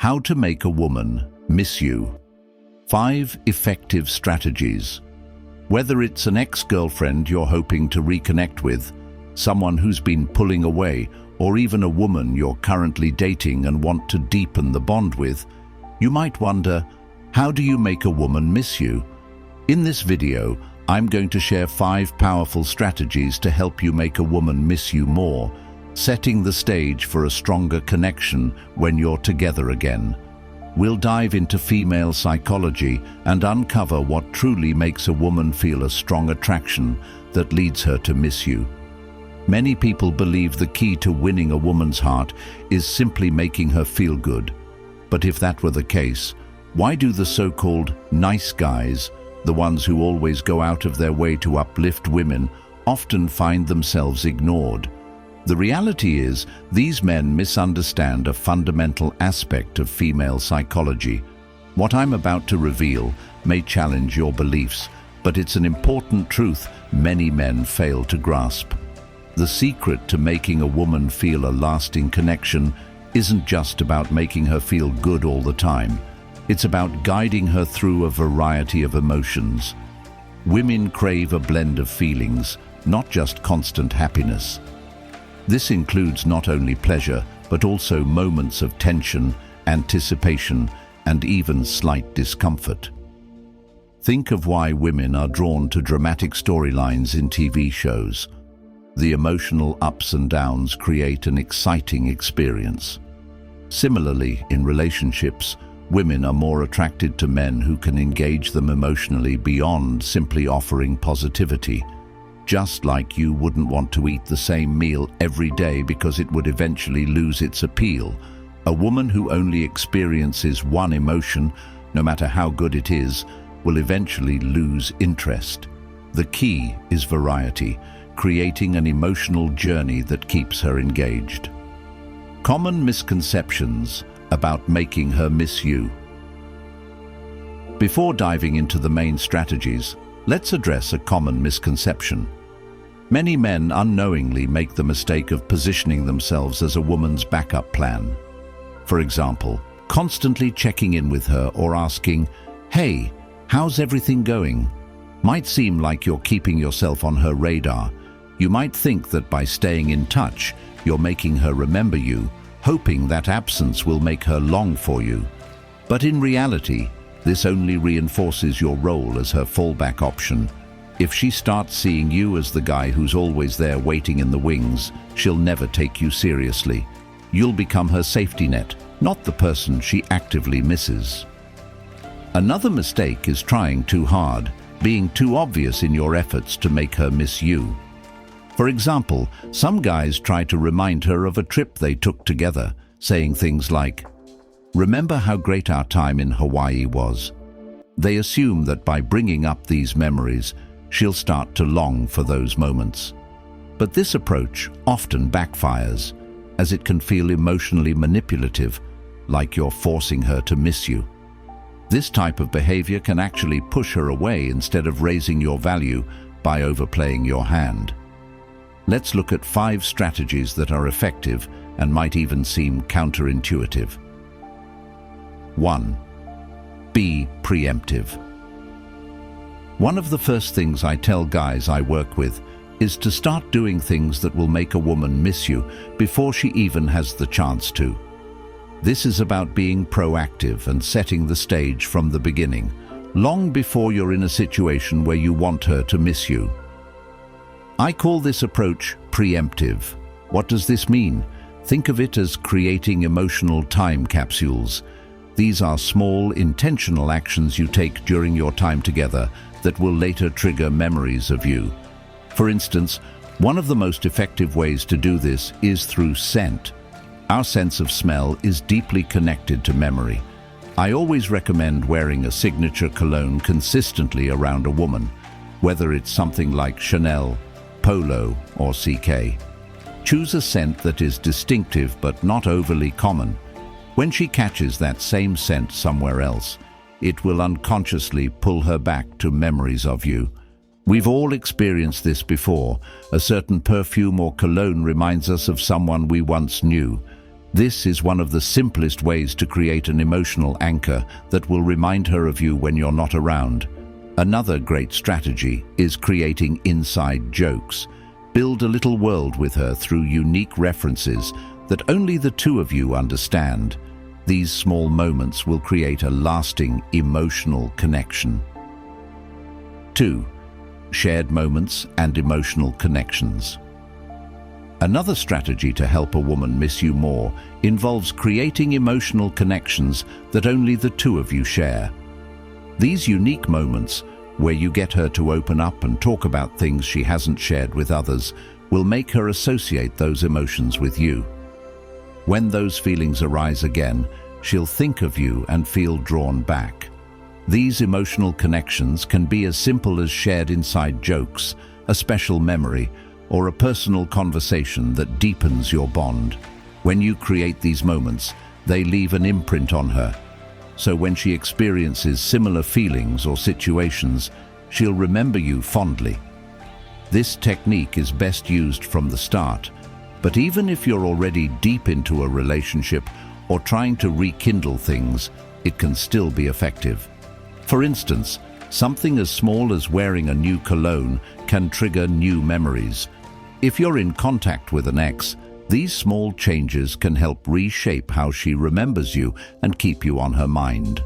How to make a woman miss you. 5 effective strategies. Whether it's an ex-girlfriend you're hoping to reconnect with, someone who's been pulling away, or even a woman you're currently dating and want to deepen the bond with, you might wonder, how do you make a woman miss you? In this video, I'm going to share 5 powerful strategies to help you make a woman miss you more, setting the stage for a stronger connection when you're together again. We'll dive into female psychology and uncover what truly makes a woman feel a strong attraction that leads her to miss you. Many people believe the key to winning a woman's heart is simply making her feel good. But if that were the case, why do the so-called nice guys, the ones who always go out of their way to uplift women, often find themselves ignored? The reality is, these men misunderstand a fundamental aspect of female psychology. What I'm about to reveal may challenge your beliefs, but it's an important truth many men fail to grasp. The secret to making a woman feel a lasting connection isn't just about making her feel good all the time. It's about guiding her through a variety of emotions. Women crave a blend of feelings, not just constant happiness. This includes not only pleasure, but also moments of tension, anticipation, and even slight discomfort. Think of why women are drawn to dramatic storylines in TV shows. The emotional ups and downs create an exciting experience. Similarly, in relationships, women are more attracted to men who can engage them emotionally beyond simply offering positivity. Just like you wouldn't want to eat the same meal every day because it would eventually lose its appeal, a woman who only experiences one emotion, no matter how good it is, will eventually lose interest. The key is variety, creating an emotional journey that keeps her engaged. Common misconceptions about making her miss you. Before diving into the main strategies, let's address a common misconception. Many men unknowingly make the mistake of positioning themselves as a woman's backup plan. For example, constantly checking in with her or asking, "Hey, how's everything going?" might seem like you're keeping yourself on her radar. You might think that by staying in touch, you're making her remember you, hoping that absence will make her long for you. But in reality, this only reinforces your role as her fallback option. If she starts seeing you as the guy who's always there waiting in the wings, she'll never take you seriously. You'll become her safety net, not the person she actively misses. Another mistake is trying too hard, being too obvious in your efforts to make her miss you. For example, some guys try to remind her of a trip they took together, saying things like, "Remember how great our time in Hawaii was?" They assume that by bringing up these memories, she'll start to long for those moments. But this approach often backfires, as it can feel emotionally manipulative, like you're forcing her to miss you. This type of behavior can actually push her away instead of raising your value by overplaying your hand. Let's look at 5 strategies that are effective and might even seem counterintuitive. 1. Be preemptive. One of the first things I tell guys I work with is to start doing things that will make a woman miss you before she even has the chance to. This is about being proactive and setting the stage from the beginning, long before you're in a situation where you want her to miss you. I call this approach preemptive. What does this mean? Think of it as creating emotional time capsules. These are small, intentional actions you take during your time together that will later trigger memories of you. For instance, one of the most effective ways to do this is through scent. Our sense of smell is deeply connected to memory. I always recommend wearing a signature cologne consistently around a woman, whether it's something like Chanel, Polo, or CK. Choose a scent that is distinctive but not overly common. When she catches that same scent somewhere else, it will unconsciously pull her back to memories of you. We've all experienced this before. A certain perfume or cologne reminds us of someone we once knew. This is one of the simplest ways to create an emotional anchor that will remind her of you when you're not around. Another great strategy is creating inside jokes. Build a little world with her through unique references that only the two of you understand. These small moments will create a lasting emotional connection. 2. Shared moments and emotional connections. Another strategy to help a woman miss you more involves creating emotional connections that only the two of you share. These unique moments, where you get her to open up and talk about things she hasn't shared with others, will make her associate those emotions with you. When those feelings arise again, she'll think of you and feel drawn back. These emotional connections can be as simple as shared inside jokes, a special memory, or a personal conversation that deepens your bond. When you create these moments, they leave an imprint on her. So when she experiences similar feelings or situations, she'll remember you fondly. This technique is best used from the start, but even if you're already deep into a relationship or trying to rekindle things, it can still be effective. For instance, something as small as wearing a new cologne can trigger new memories. If you're in contact with an ex, these small changes can help reshape how she remembers you and keep you on her mind.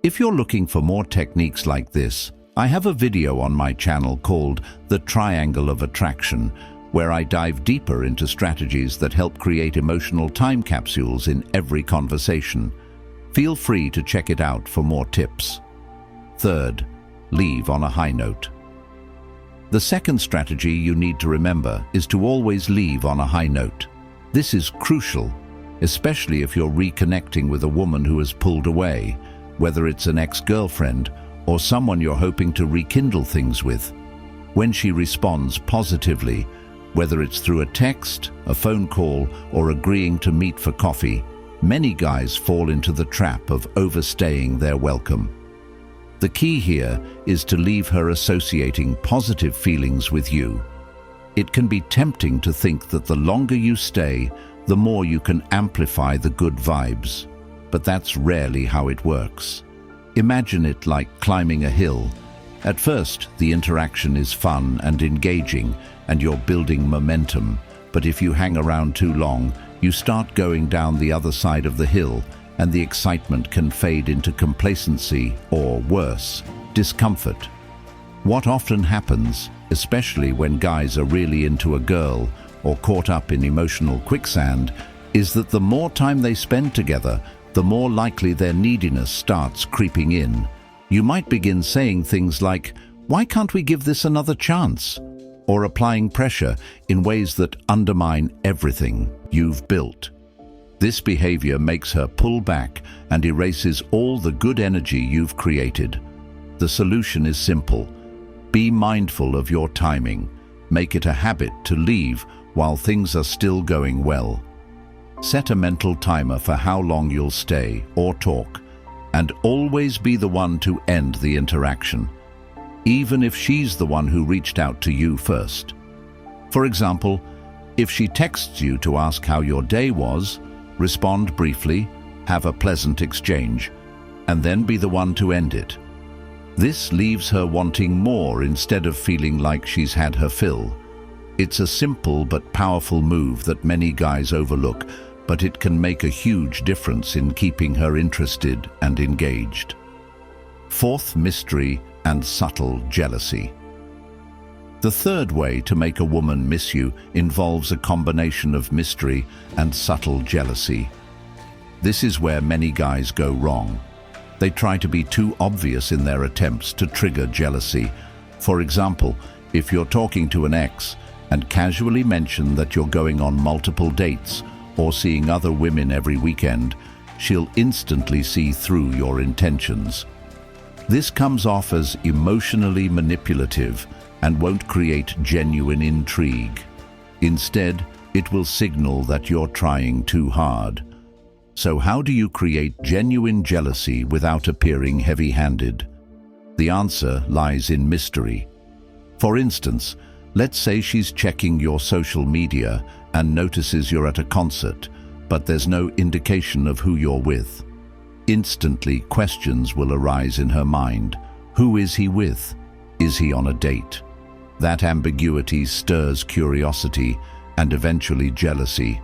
If you're looking for more techniques like this, I have a video on my channel called The Triangle of Attraction, where I dive deeper into strategies that help create emotional time capsules in every conversation. Feel free to check it out for more tips. 3rd, leave on a high note. The second strategy you need to remember is to always leave on a high note. This is crucial, especially if you're reconnecting with a woman who has pulled away, whether it's an ex-girlfriend or someone you're hoping to rekindle things with. When she responds positively, whether it's through a text, a phone call, or agreeing to meet for coffee, many guys fall into the trap of overstaying their welcome. The key here is to leave her associating positive feelings with you. It can be tempting to think that the longer you stay, the more you can amplify the good vibes, but that's rarely how it works. Imagine it like climbing a hill. At first, the interaction is fun and engaging, and you're building momentum, but if you hang around too long, you start going down the other side of the hill, and the excitement can fade into complacency or, worse, discomfort. What often happens, especially when guys are really into a girl or caught up in emotional quicksand, is that the more time they spend together, the more likely their neediness starts creeping in. You might begin saying things like, "Why can't we give this another chance?" or applying pressure in ways that undermine everything you've built. This behavior makes her pull back and erases all the good energy you've created. The solution is simple. Be mindful of your timing. Make it a habit to leave while things are still going well. Set a mental timer for how long you'll stay or talk, and always be the one to end the interaction, even if she's the one who reached out to you first. For example, if she texts you to ask how your day was, respond briefly, have a pleasant exchange, and then be the one to end it. This leaves her wanting more instead of feeling like she's had her fill. It's a simple but powerful move that many guys overlook, but it can make a huge difference in keeping her interested and engaged. 4th, mystery and subtle jealousy. The third way to make a woman miss you involves a combination of mystery and subtle jealousy. This is where many guys go wrong. They try to be too obvious in their attempts to trigger jealousy. For example, if you're talking to an ex and casually mention that you're going on multiple dates or seeing other women every weekend, she'll instantly see through your intentions. This comes off as emotionally manipulative and won't create genuine intrigue. Instead, it will signal that you're trying too hard. So how do you create genuine jealousy without appearing heavy-handed? The answer lies in mystery. For instance, let's say she's checking your social media and notices you're at a concert, but there's no indication of who you're with. Instantly, questions will arise in her mind. Who is he with? Is he on a date? That ambiguity stirs curiosity and eventually jealousy.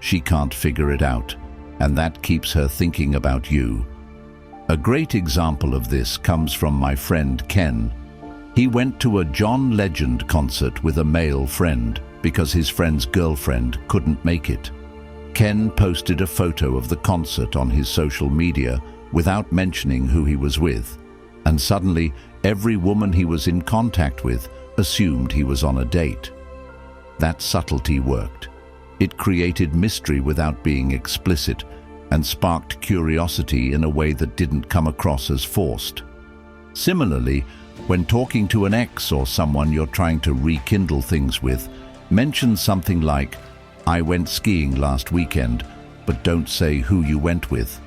She can't figure it out, and that keeps her thinking about you. A great example of this comes from my friend Ken. He went to a John Legend concert with a male friend because his friend's girlfriend couldn't make it. Ken posted a photo of the concert on his social media without mentioning who he was with, and suddenly every woman he was in contact with assumed he was on a date. That subtlety worked. It created mystery without being explicit and sparked curiosity in a way that didn't come across as forced. Similarly, when talking to an ex or someone you're trying to rekindle things with, mention something like, "I went skiing last weekend," but don't say who you went with.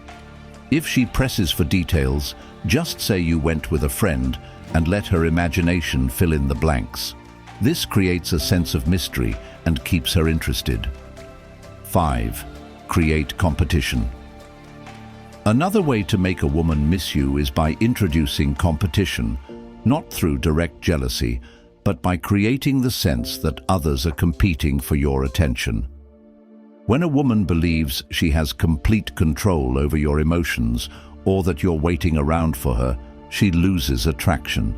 If she presses for details, just say you went with a friend and let her imagination fill in the blanks. This creates a sense of mystery and keeps her interested. 5. Create competition. Another way to make a woman miss you is by introducing competition, not through direct jealousy, but by creating the sense that others are competing for your attention. When a woman believes she has complete control over your emotions or that you're waiting around for her, she loses attraction.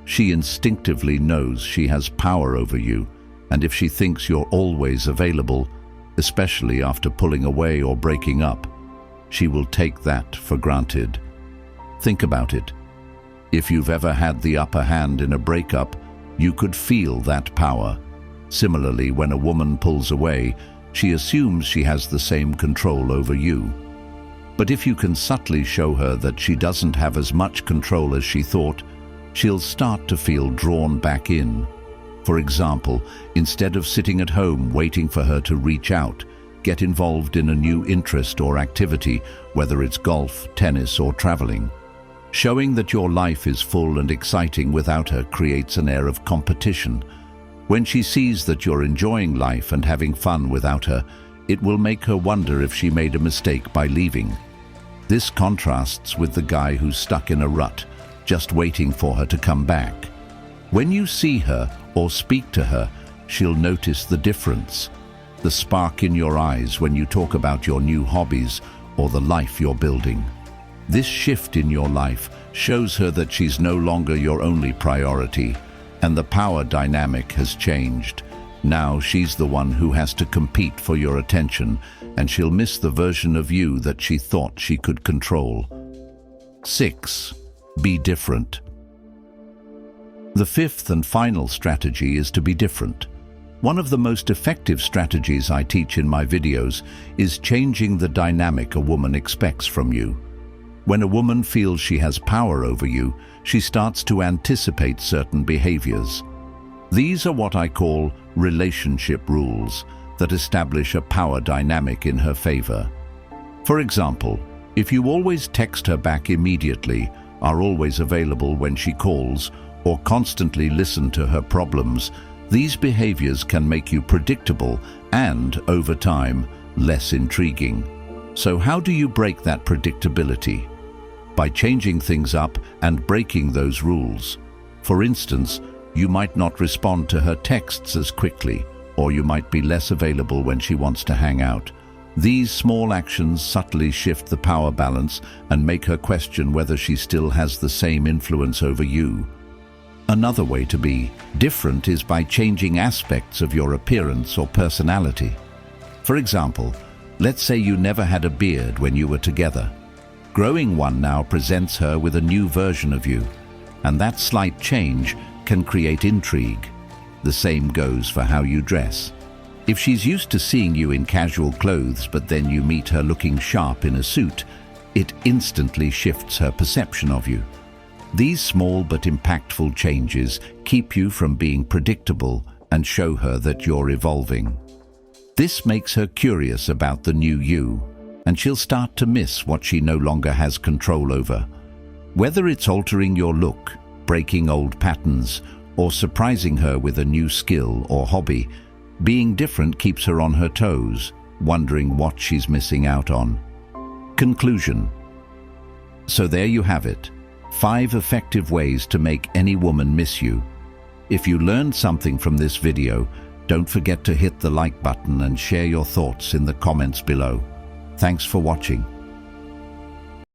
She instinctively knows she has power over you, and if she thinks you're always available, especially after pulling away or breaking up, she will take that for granted. Think about it. If you've ever had the upper hand in a breakup, you could feel that power. Similarly, when a woman pulls away, she assumes she has the same control over you. But if you can subtly show her that she doesn't have as much control as she thought, she'll start to feel drawn back in. For example, instead of sitting at home waiting for her to reach out, get involved in a new interest or activity, whether it's golf, tennis, or traveling. Showing that your life is full and exciting without her creates an air of competition. When she sees that you're enjoying life and having fun without her, it will make her wonder if she made a mistake by leaving. This contrasts with the guy who's stuck in a rut, just waiting for her to come back. When you see her or speak to her, she'll notice the difference. The spark in your eyes when you talk about your new hobbies or the life you're building. This shift in your life shows her that she's no longer your only priority, and the power dynamic has changed. Now she's the one who has to compete for your attention, and she'll miss the version of you that she thought she could control. 6. Be different. The fifth and final strategy is to be different. One of the most effective strategies I teach in my videos is changing the dynamic a woman expects from you. When a woman feels she has power over you, she starts to anticipate certain behaviors. These are what I call relationship rules that establish a power dynamic in her favor. For example, if you always text her back immediately, are always available when she calls, or constantly listen to her problems, these behaviors can make you predictable and, over time, less intriguing. So how do you break that predictability? By changing things up and breaking those rules. For instance, you might not respond to her texts as quickly, or you might be less available when she wants to hang out. These small actions subtly shift the power balance and make her question whether she still has the same influence over you. Another way to be different is by changing aspects of your appearance or personality. For example, let's say you never had a beard when you were together. Growing one now presents her with a new version of you, and that slight change can create intrigue. The same goes for how you dress. If she's used to seeing you in casual clothes, but then you meet her looking sharp in a suit, it instantly shifts her perception of you. These small but impactful changes keep you from being predictable and show her that you're evolving. This makes her curious about the new you, and she'll start to miss what she no longer has control over. Whether it's altering your look, breaking old patterns, or surprising her with a new skill or hobby, being different keeps her on her toes. wondering what she's missing out on. Conclusion. So there you have it. 5 effective ways to make any woman miss you. If you learned something from this video, don't forget to hit the like button and share your thoughts in the comments below. Thanks for watching.